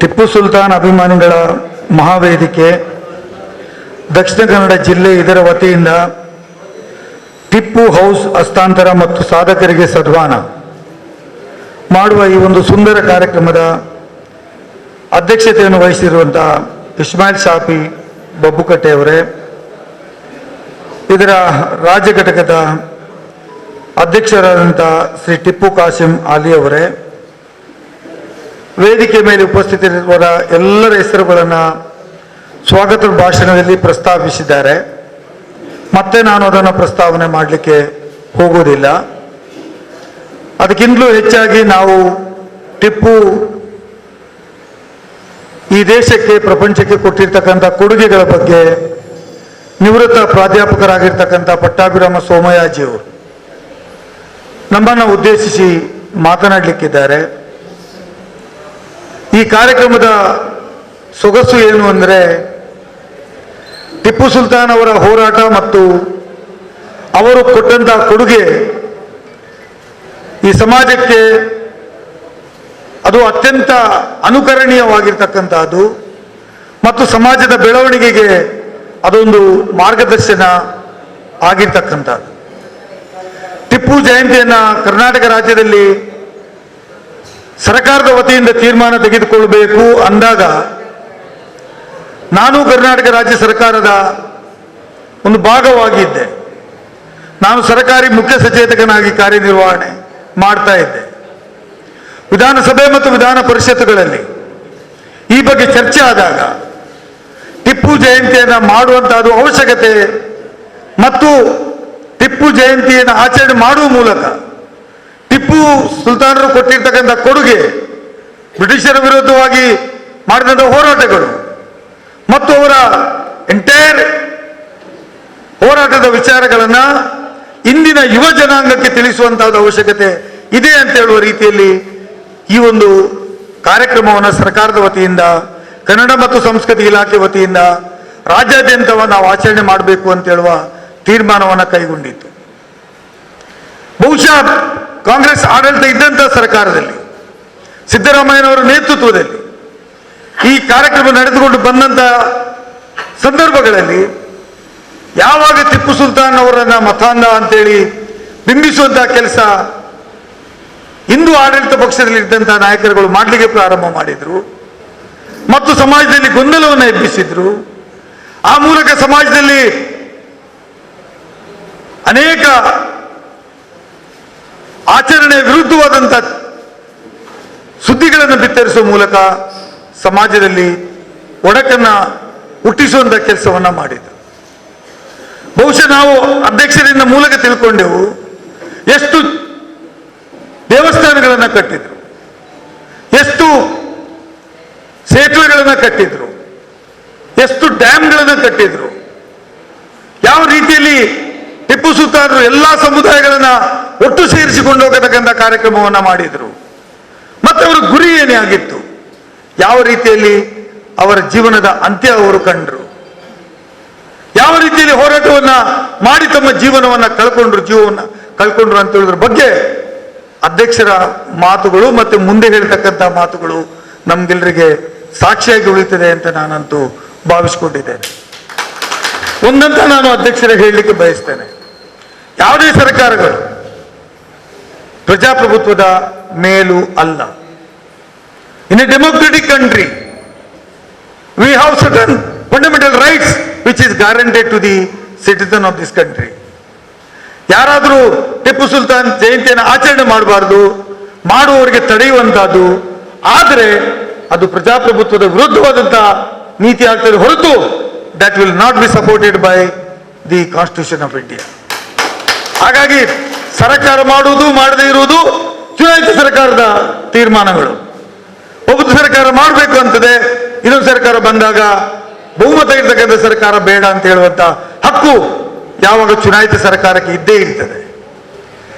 ಟಿಪ್ಪು ಸುಲ್ತಾನ್ ಅಭಿಮಾನಿಗಳ ಮಹಾವೇದಿಕೆ ದಕ್ಷಿಣ ಕನ್ನಡ ಜಿಲ್ಲೆ ಇದರ ವತಿಯಿಂದ ಟಿಪ್ಪು ಹೌಸ್ ಹಸ್ತಾಂತರ ಮತ್ತು ಸಾಧಕರಿಗೆ ಸನ್ಮಾನ ಮಾಡುವ ಈ ಒಂದು ಸುಂದರ ಕಾರ್ಯಕ್ರಮದ ಅಧ್ಯಕ್ಷತೆಯನ್ನು ವಹಿಸಿರುವಂತಹ ಇಸ್ಮಾಯಿಲ್ ಶಾಫಿ ಬಬ್ಬುಕಟ್ಟೆ ಅವರೇ, ಇದರ ರಾಜ್ಯ ಘಟಕದ ಅಧ್ಯಕ್ಷರಾದಂಥ ಶ್ರೀ ಟಿಪ್ಪು ಕಾಸಿಂ ಆಲಿ ಅವರೇ, ವೇದಿಕೆ ಮೇಲೆ ಉಪಸ್ಥಿತರಿರುವ ಎಲ್ಲರ ಹೆಸರುಗಳನ್ನು ಸ್ವಾಗತ ಭಾಷಣದಲ್ಲಿ ಪ್ರಸ್ತಾಪಿಸಿದ್ದಾರೆ. ಮತ್ತೆ ನಾನು ಅದನ್ನು ಪ್ರಸ್ತಾವನೆ ಮಾಡಲಿಕ್ಕೆ ಹೋಗುವುದಿಲ್ಲ. ಅದಕ್ಕಿಂತಲೂ ಹೆಚ್ಚಾಗಿ ನಾವು ಟಿಪ್ಪು ಈ ದೇಶಕ್ಕೆ ಪ್ರಪಂಚಕ್ಕೆ ಕೊಟ್ಟಿರ್ತಕ್ಕಂಥ ಕೊಡುಗೆಗಳ ಬಗ್ಗೆ ನಿವೃತ್ತ ಪ್ರಾಧ್ಯಾಪಕರಾಗಿರ್ತಕ್ಕಂಥ ಪಟ್ಟಾಭಿರಾಮ ಸೋಮಯಾಜಿಯವರು ನಮ್ಮನ್ನು ಉದ್ದೇಶಿಸಿ ಮಾತನಾಡಲಿಕ್ಕಿದ್ದಾರೆ. ಈ ಕಾರ್ಯಕ್ರಮದ ಸೊಗಸು ಏನು ಅಂದರೆ, ಟಿಪ್ಪು ಸುಲ್ತಾನ್ ಅವರ ಹೋರಾಟ ಮತ್ತು ಅವರು ಕೊಟ್ಟಂಥ ಕೊಡುಗೆ ಈ ಸಮಾಜಕ್ಕೆ ಅದು ಅತ್ಯಂತ ಅನುಕರಣೀಯವಾಗಿರ್ತಕ್ಕಂಥದ್ದು ಮತ್ತು ಸಮಾಜದ ಬೆಳವಣಿಗೆಗೆ ಅದೊಂದು ಮಾರ್ಗದರ್ಶನ ಆಗಿರ್ತಕ್ಕಂಥದ್ದು. ಟಿಪ್ಪು ಜಯಂತಿಯನ್ನು ಕರ್ನಾಟಕ ರಾಜ್ಯದಲ್ಲಿ ಸರ್ಕಾರದ ವತಿಯಿಂದ ತೀರ್ಮಾನ ತೆಗೆದುಕೊಳ್ಳಬೇಕು ಅಂದಾಗ ನಾನು ಕರ್ನಾಟಕ ರಾಜ್ಯ ಸರ್ಕಾರದ ಒಂದು ಭಾಗವಾಗಿದ್ದೆ. ನಾನು ಸರ್ಕಾರಿ ಮುಖ್ಯ ಸಚೇತಕನಾಗಿ ಕಾರ್ಯನಿರ್ವಹಣೆ ಮಾಡ್ತಾ ಇದ್ದೆ. ವಿಧಾನಸಭೆ ಮತ್ತು ವಿಧಾನ ಪರಿಷತ್ತುಗಳಲ್ಲಿ ಈ ಬಗ್ಗೆ ಚರ್ಚೆ ಆದಾಗ ಟಿಪ್ಪು ಜಯಂತಿಯನ್ನು ಮಾಡುವಂತಹದ್ದು ಅವಶ್ಯಕತೆ ಮತ್ತು ಟಿಪ್ಪು ಜಯಂತಿಯನ್ನು ಆಚರಣೆ ಮಾಡುವ ಮೂಲಕ ಟಿಪ್ಪು ಸುಲ್ತಾನರು ಕೊಟ್ಟಿರ್ತಕ್ಕಂಥ ಕೊಡುಗೆ, ಬ್ರಿಟಿಷರ ವಿರುದ್ಧವಾಗಿ ಮಾಡಿದಂಥ ಹೋರಾಟಗಳು ಮತ್ತು ಅವರ ಎಂಟೈರ್ ಹೋರಾಟದ ವಿಚಾರಗಳನ್ನು ಇಂದಿನ ಯುವ ಜನಾಂಗಕ್ಕೆ ತಿಳಿಸುವಂತಹದ್ದು ಅವಶ್ಯಕತೆ ಇದೆ ಅಂತ ಹೇಳುವ ರೀತಿಯಲ್ಲಿ ಈ ಒಂದು ಕಾರ್ಯಕ್ರಮವನ್ನು ಸರ್ಕಾರದ ವತಿಯಿಂದ, ಕನ್ನಡ ಮತ್ತು ಸಂಸ್ಕೃತಿ ಇಲಾಖೆ ವತಿಯಿಂದ ರಾಜ್ಯಾದ್ಯಂತ ನಾವು ಆಚರಣೆ ಮಾಡಬೇಕು ಅಂತ ಹೇಳುವ ತೀರ್ಮಾನವನ್ನು ಕೈಗೊಂಡಿತ್ತು. ಬಹುಶಃ ಕಾಂಗ್ರೆಸ್ ಆಡಳಿತ ಇದ್ದಂಥ ಸರ್ಕಾರದಲ್ಲಿ ಸಿದ್ದರಾಮಯ್ಯನವರ ನೇತೃತ್ವದಲ್ಲಿ ಈ ಕಾರ್ಯಕ್ರಮ ನಡೆದುಕೊಂಡು ಬಂದಂಥ ಸಂದರ್ಭಗಳಲ್ಲಿ ಯಾವಾಗ ಟಿಪ್ಪು ಸುಲ್ತಾನ್ ಅವರನ್ನ ಮತಾಂಧ ಅಂತೇಳಿ ಬಿಂಬಿಸುವಂತಹ ಕೆಲಸ ಹಿಂದೂ ಆಡಳಿತ ಪಕ್ಷದಲ್ಲಿ ಇದ್ದಂಥ ನಾಯಕರುಗಳು ಮಾಡಲಿಕ್ಕೆ ಪ್ರಾರಂಭ ಮಾಡಿದ್ರು ಮತ್ತು ಸಮಾಜದಲ್ಲಿ ಗೊಂದಲವನ್ನು ಎಬ್ಬಿಸಿದ್ರು. ಆ ಮೂಲಕ ಸಮಾಜದಲ್ಲಿ ಅನೇಕ ಆಚರಣೆ ವಿರುದ್ಧವಾದಂಥ ಸುದ್ದಿಗಳನ್ನು ಬಿತ್ತರಿಸುವ ಮೂಲಕ ಸಮಾಜದಲ್ಲಿ ಒಡಕನ್ನು ಹುಟ್ಟಿಸುವಂಥ ಕೆಲಸವನ್ನು ಮಾಡಿದರು. ಬಹುಶಃ ನಾವು ಅಧ್ಯಕ್ಷರಿಂದ ಮೂಲಕ ತಿಳ್ಕೊಂಡೆವು ಎಷ್ಟು ದೇವಸ್ಥಾನಗಳನ್ನು ಕಟ್ಟಿದ್ರು, ಎಷ್ಟು ಸೇತುವೆಗಳನ್ನು ಕಟ್ಟಿದ್ರು, ಎಷ್ಟು ಡ್ಯಾಮ್ಗಳನ್ನು ಕಟ್ಟಿದ್ರು, ಯಾವ ರೀತಿಯಲ್ಲಿ ಟಿಪ್ಪು ಸುಲ್ತಾನರು ಎಲ್ಲ ಸಮುದಾಯಗಳನ್ನ ಒಟ್ಟು ಸೇರಿಸಿಕೊಂಡು ಹೋಗತಕ್ಕಂಥ ಕಾರ್ಯಕ್ರಮವನ್ನು ಮಾಡಿದರು ಮತ್ತು ಅವರ ಗುರಿ ಏನೇ ಆಗಿತ್ತು, ಯಾವ ರೀತಿಯಲ್ಲಿ ಅವರ ಜೀವನದ ಅಂತ್ಯ ಅವರು ಕಂಡರು, ಯಾವ ರೀತಿಯಲ್ಲಿ ಹೋರಾಟವನ್ನ ಮಾಡಿ ತಮ್ಮ ಜೀವನವನ್ನು ಕಳ್ಕೊಂಡ್ರು ಅಂತ ಹೇಳಿದ್ರ ಬಗ್ಗೆ ಅಧ್ಯಕ್ಷರ ಮಾತುಗಳು ಮತ್ತು ಮುಂದೆ ಹೇಳ್ತಕ್ಕಂಥ ಮಾತುಗಳು ನಮ್ಗೆಲ್ಲರಿಗೆ ಸಾಕ್ಷಿಯಾಗಿ ಉಳಿತದೆ ಅಂತ ನಾನಂತೂ ಭಾವಿಸ್ಕೊಂಡಿದ್ದೇನೆ. ಒಂದಂತ ನಾನು ಅಧ್ಯಕ್ಷರಿಗೆ ಹೇಳಲಿಕ್ಕೆ ಬಯಸ್ತೇನೆ, ಯಾವುದೇ ಸರ್ಕಾರಗಳು ಪ್ರಜಾಪ್ರಭುತ್ವದ ಮೇಲೂ ಅಲ್ಲ. In a democratic country we have certain fundamental rights which is guaranteed to the citizen of this country. ಯಾರಾದರೂ ಟಿಪ್ಪು ಸುಲ್ತಾನ್ ಜಯಂತಿಯನ್ನು ಆಚರಣೆ ಮಾಡಬಾರ್ದು, ಮಾಡುವವರಿಗೆ ತಡೆಯುವಂತಹದ್ದು ಆದರೆ ಅದು ಪ್ರಜಾಪ್ರಭುತ್ವದ ವಿರುದ್ಧವಾದಂತಹ ನೀತಿ ಆಗ್ತದೆ ಹೊರತು that will not be supported by the constitution of India. ಹಾಗಾಗಿ ಸರ್ಕಾರ ಮಾಡುವುದು ಮಾಡದೇ ಇರುವುದು ಚುನಾಯಿತ ಸರ್ಕಾರದ ತೀರ್ಮಾನಗಳು. ಒಬ್ಬ ಸರ್ಕಾರ ಮಾಡಬೇಕು ಅಂತದೆ, ಇನ್ನೊಂದು ಸರ್ಕಾರ ಬಂದಾಗ ಬಹುಮತ ಇರ್ತಕ್ಕಂಥ ಸರ್ಕಾರ ಬೇಡ ಅಂತ ಹೇಳುವಂತ ಹಕ್ಕು ಯಾವಾಗ ಚುನಾಯಿತ ಸರ್ಕಾರಕ್ಕೆ ಇದ್ದೇ ಇರ್ತದೆ.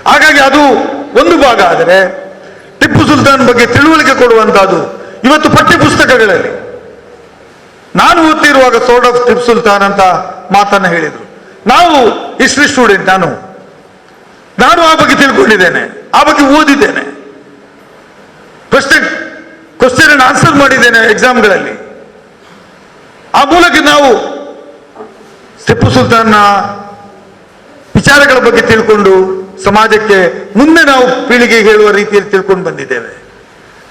ಹಾಗಾಗಿ ಅದು ಒಂದು ಭಾಗ. ಆದರೆ ಟಿಪ್ಪು ಸುಲ್ತಾನ್ ಬಗ್ಗೆ ತಿಳುವಳಿಕೆ ಕೊಡುವಂತಹದ್ದು ಇವತ್ತು ಪಠ್ಯ ಪುಸ್ತಕಗಳಲ್ಲಿ ನಾನು ಓದ್ತಿರುವಾಗ ಸೋರ್ಡ್ ಆಫ್ ಟಿಪ್ಪು ಸುಲ್ತಾನ್ ಅಂತ ಮಾತನ್ನ ಹೇಳಿದ್ರು. ನಾವು ಹಿಸ್ಟ್ರಿ ಸ್ಟೂಡೆಂಟ್, ನಾನು ಆ ಬಗ್ಗೆ ತಿಳ್ಕೊಂಡಿದ್ದೇನೆ, ಆ ಬಗ್ಗೆ ಓದಿದ್ದೇನೆ. ಪ್ರೆಸಿಡೆಂಟ್ ಕ್ವಶನ್ ಅಂಡ್ ಆನ್ಸರ್ ಮಾಡಿದ್ದೇನೆ ಎಕ್ಸಾಮ್ಗಳಲ್ಲಿ. ಆ ಮೂಲಕ ನಾವು ಟಿಪ್ಪು ಸುಲ್ತಾನ್ನ ವಿಚಾರಗಳ ಬಗ್ಗೆ ತಿಳ್ಕೊಂಡು ಸಮಾಜಕ್ಕೆ ಮುಂದೆ ನಾವು ಪೀಳಿಗೆಗೆ ಹೇಳುವ ರೀತಿಯಲ್ಲಿ ತಿಳ್ಕೊಂಡು ಬಂದಿದ್ದೇವೆ.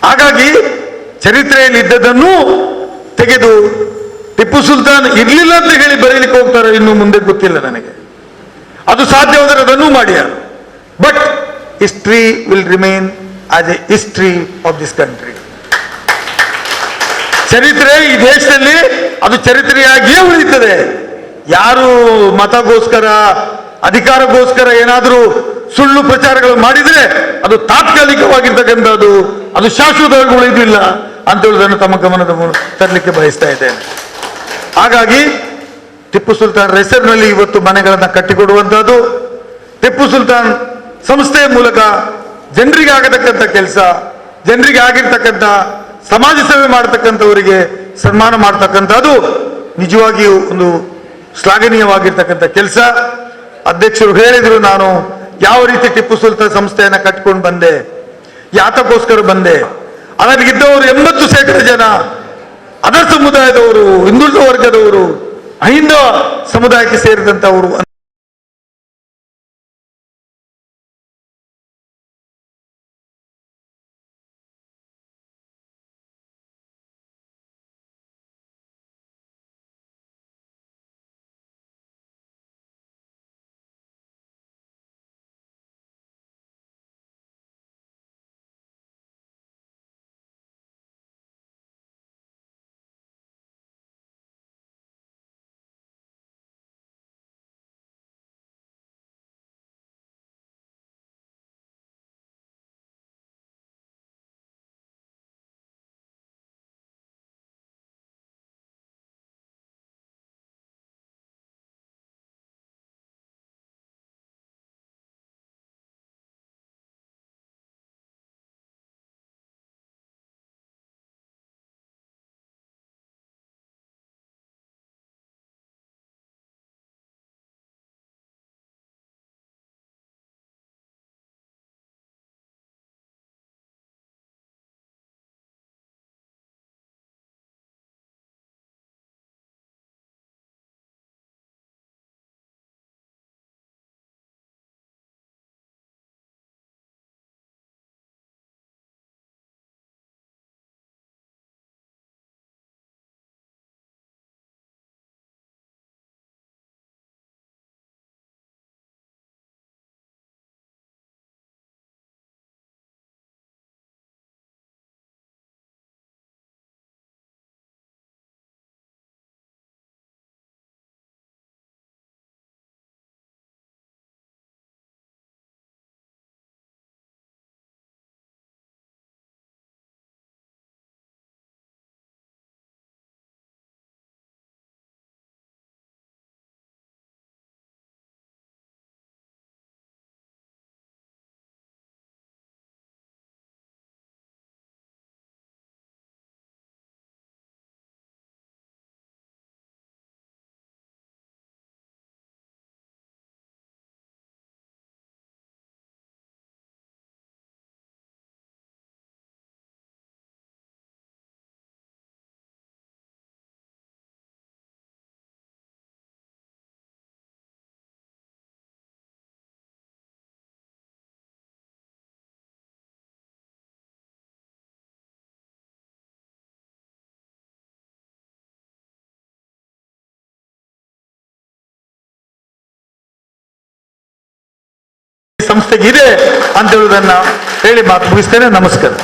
ಹಾಗಾಗಿ ಚರಿತ್ರೆಯಲ್ಲಿ ಇದ್ದದನ್ನು ತೆಗೆದು ಟಿಪ್ಪು ಸುಲ್ತಾನ್ ಇರ್ಲಿಲ್ಲ ಅಂತ ಹೇಳಿ ಬರೀಲಿಕ್ಕೆ ಹೋಗ್ತಾರೆ ಇನ್ನು ಮುಂದೆ ಗೊತ್ತಿಲ್ಲ ನನಗೆ. ಅದು ಸಾಧ್ಯವಾದರೆ ಅದನ್ನು ಮಾಡ್ಯಾರ. But history will remain as A history of this country. ಚರಿತ್ರೆ ಈ ದೇಶದಲ್ಲಿ ಅದು ಚರಿತ್ರೆಯಾಗಿಯೇ ಉಳಿಯುತ್ತದೆ. ಯಾರು ಮತಗೋಸ್ಕರ ಅಧಿಕಾರಗೋಸ್ಕರ ಏನಾದರೂ ಸುಳ್ಳು ಪ್ರಚಾರಗಳು ಮಾಡಿದ್ರೆ ಅದು ತಾತ್ಕಾಲಿಕವಾಗಿರ್ತಕ್ಕಂಥದ್ದು, ಅದು ಶಾಶ್ವತವಾಗಿ ಉಳಿದಿಲ್ಲ ಅಂತ ಹೇಳುವುದನ್ನು ತಮ್ಮ ಗಮನದ ತರಲಿಕ್ಕೆ ಬಯಸ್ತಾ ಇದ್ದೇನೆ. ಹಾಗಾಗಿ ಟಿಪ್ಪು ಸುಲ್ತಾನ್ ಹೆಸರಿನಲ್ಲಿ ಇವತ್ತು ಮನೆಗಳನ್ನು ಕಟ್ಟಿಕೊಡುವಂತಹದ್ದು, ಟಿಪ್ಪು ಸುಲ್ತಾನ್ ಸಂಸ್ಥೆಯ ಮೂಲಕ ಜನರಿಗೆ ಆಗತಕ್ಕಂಥ ಕೆಲಸ, ಜನರಿಗೆ ಆಗಿರ್ತಕ್ಕಂಥ ಸಮಾಜ ಸೇವೆ ಮಾಡತಕ್ಕಂಥವರಿಗೆ ಸನ್ಮಾನ ಮಾಡ್ತಕ್ಕಂಥದ್ದು ನಿಜವಾಗಿಯೂ ಒಂದು ಶ್ಲಾಘನೀಯವಾಗಿರ್ತಕ್ಕಂಥ ಕೆಲಸ. ಅಧ್ಯಕ್ಷರು ಹೇಳಿದ್ರು, ನಾನು ಯಾವ ರೀತಿ ಟಿಪ್ಪು ಸುಲ್ತಾನ್ ಸಂಸ್ಥೆಯನ್ನು ಕಟ್ಕೊಂಡು ಬಂದೆ, ಯಾತಕ್ಕೋಸ್ಕರ ಬಂದೆ. ಅದರಲ್ಲಿದ್ದವರು 80% ಜನ ಅದರ ಸಮುದಾಯದವರು, ಹಿಂದುಳಿದ ವರ್ಗದವರು, ಅಹಿಂದ ಸಮುದಾಯಕ್ಕೆ ಸೇರಿದಂತವರು. ಸಂಸ್ಥೆಗೆ ಇದೆ ಅಂತ ಹೇಳುವುದನ್ನ ಹೇಳಿ ಮಾತು ಮುಗಿಸ್ತೇನೆ. ನಮಸ್ಕಾರ.